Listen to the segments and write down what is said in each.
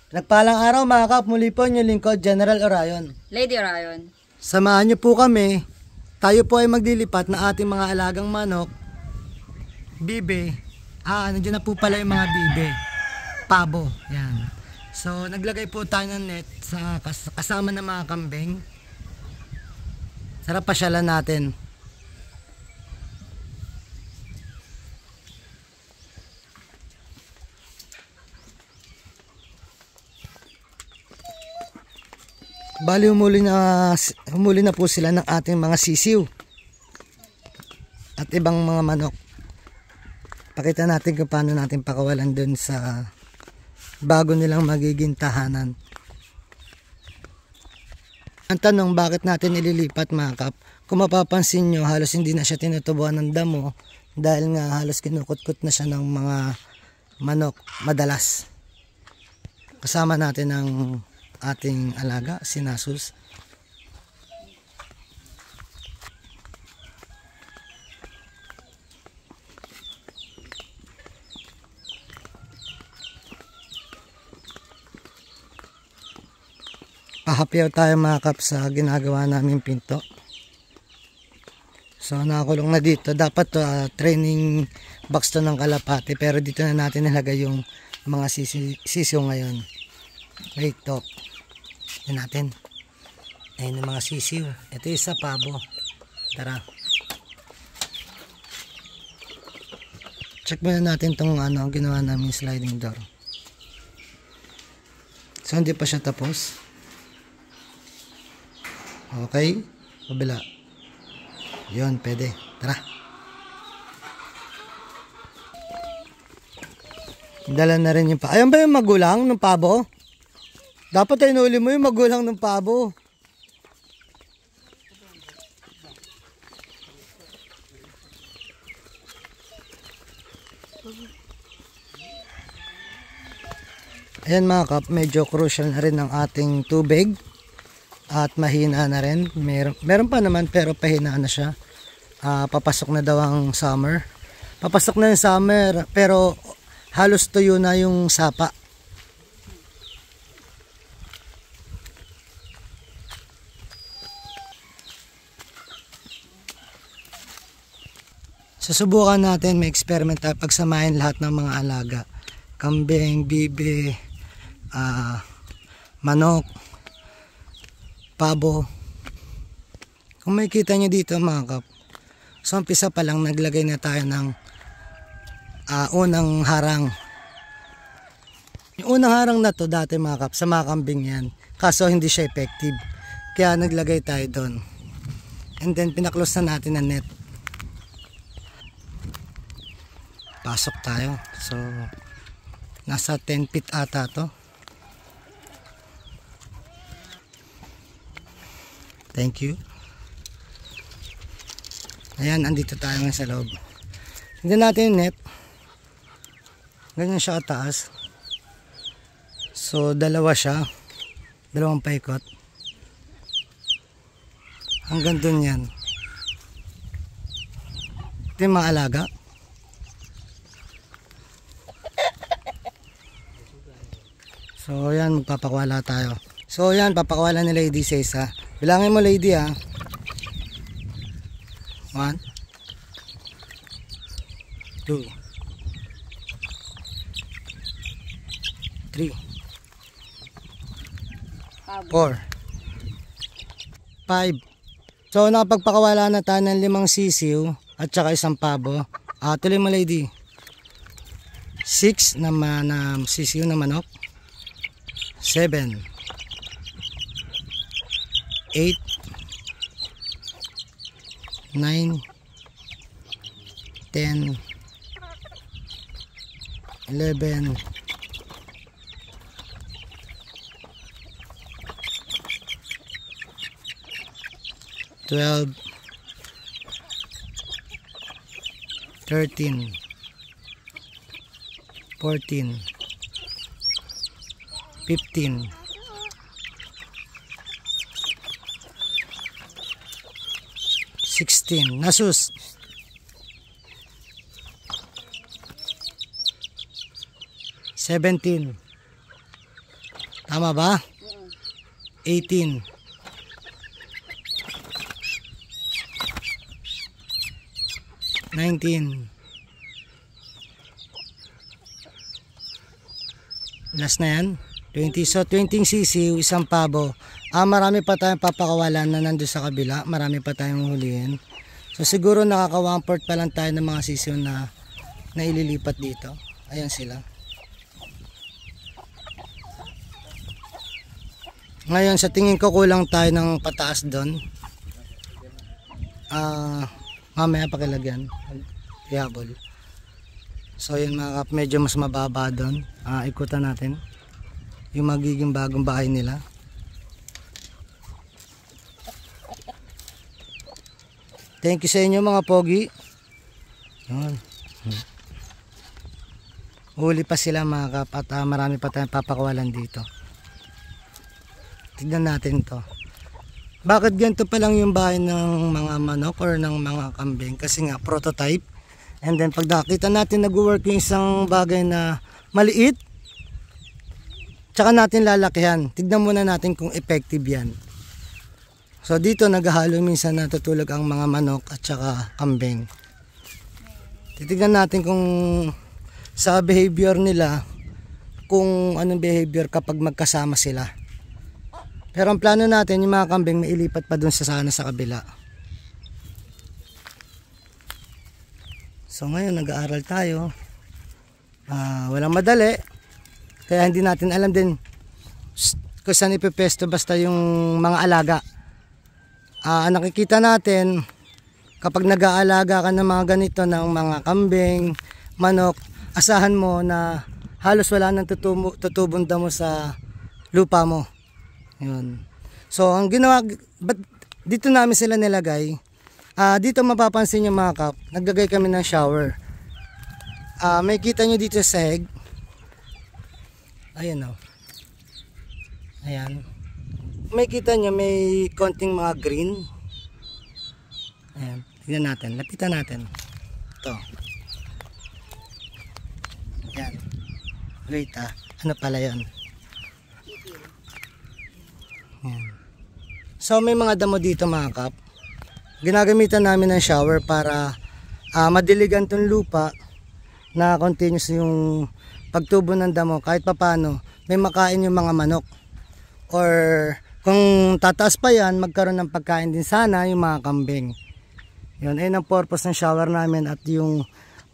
Nagpalang araw mga kap, muli po yung lingkod, General Orion. Lady Orion. Samahan niyo po kami. Tayo po ay maglilipat na ating mga alagang manok. Bibe. Nandiyan na po pala yung mga bibe. Pabo. Yan. So, naglagay po tayo ng net sa kasama ng mga kambing. Sarap pasyalan natin. Bali humuli na po sila ng ating mga sisiw at ibang mga manok. Pakita natin kung paano natin pakawalan dun sa bago nilang magiging tahanan. Ang tanong, bakit natin ililipat mga kap? Kung mapapansin nyo, halos hindi na siya tinutubuan ng damo dahil nga halos kinukutkot na siya ng mga manok madalas. Kasama natin ang ating alaga, si Nasus. Pahapyaw tayo mga kap sa ginagawa namin pinto. So nakakulong na dito. Dapat training box to ng kalapati, pero dito na natin nilagay yung mga sisiw ngayon. Wait, top. Yan natin. Ayun yung mga sisiw. Ito yung sa pabo. Tara. Check muna natin tong ginawa namin sliding door. So hindi pa siya tapos. Okay. Kabila. Yun, pwede. Tara. Dala na rin yung Ayun ba yung magulang ng pabo? Dapat ay nuli mo yung magulang ng pabo. Ayan mga kap, medyo crucial na rin ang ating tubig. At mahina na rin. Meron pa naman pero pahina na siya. Papasok na daw ang summer. Papasok na yung summer pero halos tuyo na yung sapa. Susubukan natin, may experiment tayo pagsamahin lahat ng mga alaga. Kambing, bibe, manok, pabo. Kung makikita nyo dito mga kap, so umpisa pa lang naglagay na tayo ng unang harang. Yung unang harang na to dati mga kap, sa mga kambing yan. Kaso hindi siya effective. Kaya naglagay tayo doon. And then pinaklose na natin ang net. Pasok tayo. So nasa 10 feet ata to. Thank you. Ayan, andito tayo ngayon sa loob. Tignan natin yung net. Ganyan siya kataas. So dalawa siya. Dalawang paikot. Hanggang dun yan. Ito yung mga alaga. So yan, magpapakwala tayo. So yan, papakwala ni Lady sa isa. Bilangin mo Lady 1, 2, 3, 4, 5. So nakapagpakawala na tayo ng 5 sisiw at saka isang pabo. Tuloy mo Lady. 6 na sisiw na manok. 7, 8, 9, 10, 11, 12, 13, 14, 15, 16. Nasus. 17, Tama ba? 18. $19. Last na yan. 20. So 20 sisiw, isang pabo. Marami pa tayong papakawalan na nandun sa kabila. Marami pa tayong hulihin. So siguro nakaka 1/4 pa lang tayo ng mga sisiw na ililipat dito. Ayan sila. Ngayon sa tingin ko kulang tayo ng pataas doon. Mamaya pakilagyan. Ihabol. So yun mga kap, medyo mas mababa doon. Ikutan natin yung magiging bagong bahay nila. Thank you sa inyo mga pogi. Yun. Huli pa sila mga kap at marami pa tayong papakawalan dito. Tignan natin to. Bakit ganito pa lang yung bahay ng mga manok or ng mga kambing? Kasi nga prototype. And then pag nakita natin nag-work yung isang bagay na maliit, tsaka natin lalakihan. Tignan muna natin kung effective yan. So dito naghahalo minsan natutulog ang mga manok at tsaka kambing. Titignan natin kung sa behavior nila, kung anong behavior kapag magkasama sila. Pero ang plano natin, yung mga kambing may ilipat pa dun sa sana sa kabila. So ngayon nag-aaral tayo. Walang madali. Kaya hindi natin alam din kung saan ipepesto basta yung mga alaga. Nakikita natin kapag nag-aalaga ka ng mga ganito ng mga kambing, manok, asahan mo na halos wala nang tutubong damo sa lupa mo. Yun. So ang ginawa, dito namin sila nilagay. Dito mapapansin nyo mga kap, naglagay kami ng shower. May kita nyo dito sa sahig. Ayan o. Ayan. May kita nyo may konting mga green. Ayan. Tignan natin. Lapitan natin. Ito. Ayan. Wait ano pala yun? Ayan. So may mga damo dito mga kap. Ginagamitan namin ng shower para madiligan tong lupa na continuous yung pagtubo ng damo. Kahit papano may makain yung mga manok. Or kung tataas pa yan, magkaroon ng pagkain din sana yung mga kambing. Yun, ayun ang purpose ng shower namin at yung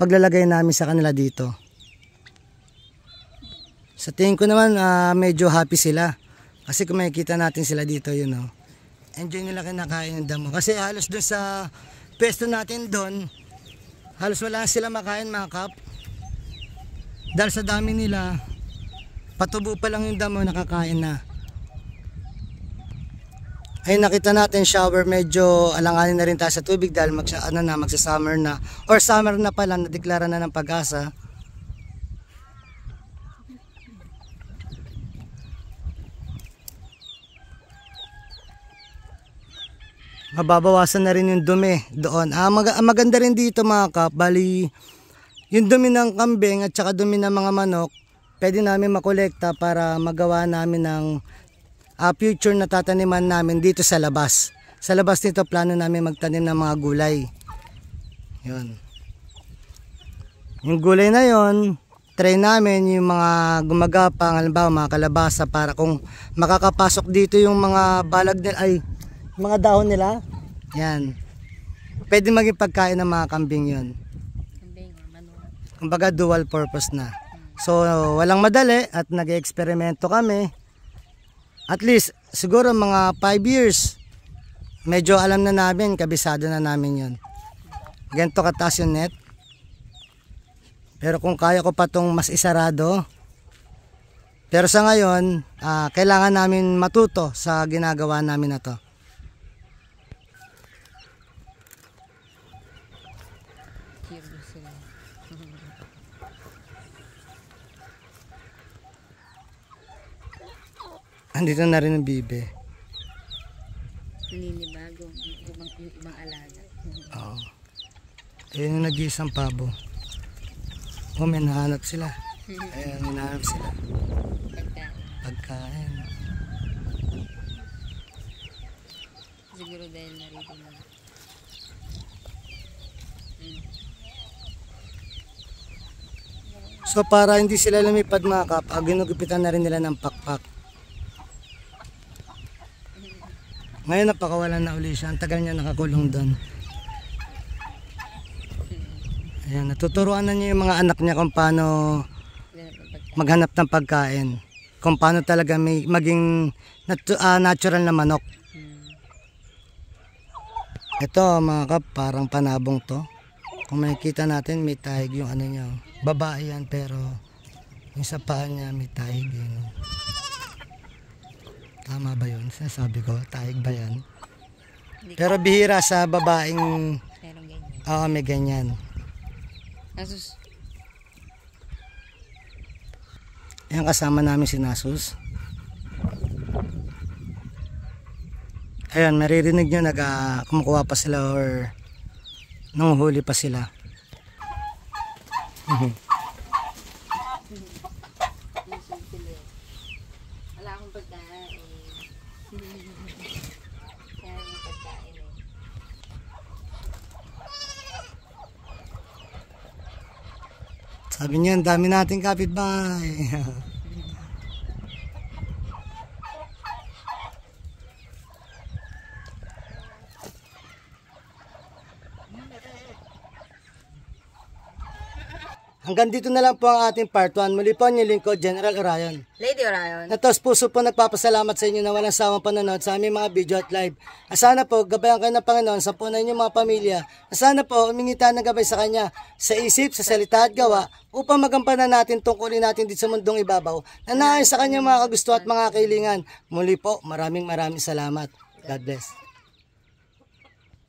paglalagay namin sa kanila dito. Sa tingin ko naman medyo happy sila. Kasi kung makikita natin sila dito, yun o. Enjoy nila kinakain yung damo. Kasi halos doon sa pesto natin doon, halos wala sila makain mga kap. Dahil sa dami nila, patubo pa lang yung damo, nakakain na. Ay nakita natin shower, medyo alanganin na rin tayo sa tubig dahil magsa-summer na. Or summer na pala, nadeklara na ng Pag-asa. Mababawasan na rin yung dumi doon. Maganda rin dito mga kap, bali yung dumi ng kambing at saka dumi ng mga manok, pwede namin makolekta para magawa namin ng future na tataniman namin dito sa labas. Sa labas nito plano namin magtanim ng mga gulay. Yun. Yung gulay na yon, try namin yung mga gumagapang, halimbawa mga kalabasa, para kung makakapasok dito yung mga balag nila, ay mga dahon nila, yan, pwede maging pagkain ng mga kambing yun. Kumbaga dual purpose na. So walang madali at nag-eksperimento kami. At least siguro mga 5 years medyo alam na namin, kabisado na namin yun. Ganito kataas yung net. Pero kung kaya ko pa itong mas isarado, pero sa ngayon kailangan namin matuto sa ginagawa namin na to. Andito na rin ang bibe. Naninibago yung ibang alaga. Oo. Ayun yung nag-iisang pabo. May nahanap sila. Ayun, hinahanap sila. Pagkain. Pagkain. dahil narinig mo. So para hindi sila lumipad mga kap, ginugupitan na rin nila ng pakpak. Ngayon napakawalan na uli siya. Ang tagal niya nakakulong doon. Ayan, natuturuan na niya yung mga anak niya kung paano maghanap ng pagkain. Kung paano talaga maging natural na manok. Ito mga kap, parang panabong to. Kung makikita natin may tahig yung ano niya. Babae yan pero yung sa paa niya may tahig yun. Tama ba yun? Sabi ko, tahig ba yan? Pero bihira sa babaeng Merong ganyan. oo, may ganyan. Nasus. Ayan kasama namin si Nasus. Ayan, maririnig nyo kumukuha pa sila or nanguhuli pa sila. Wala akong pagkain. Kaya may pagkain eh. Sabi niya, ang dami nating kapitbahay. Hanggang dito na lang po ang ating part 1. Muli po ang inyong lingkod, General Orion. Lady Orion. Natos puso po nagpapasalamat sa inyo na walang sawang panonood sa aming mga video at live. Sana po gabayan kayo ng Panginoon sa punan inyong mga pamilya. Sana po humingi tayo ng gabay sa Kanya sa isip, sa salita at gawa upang magampanan natin tungkulin natin dito sa mundong ibabaw na naayon sa Kanyang mga kagusto at mga kailingan. Muli po, maraming salamat. God bless.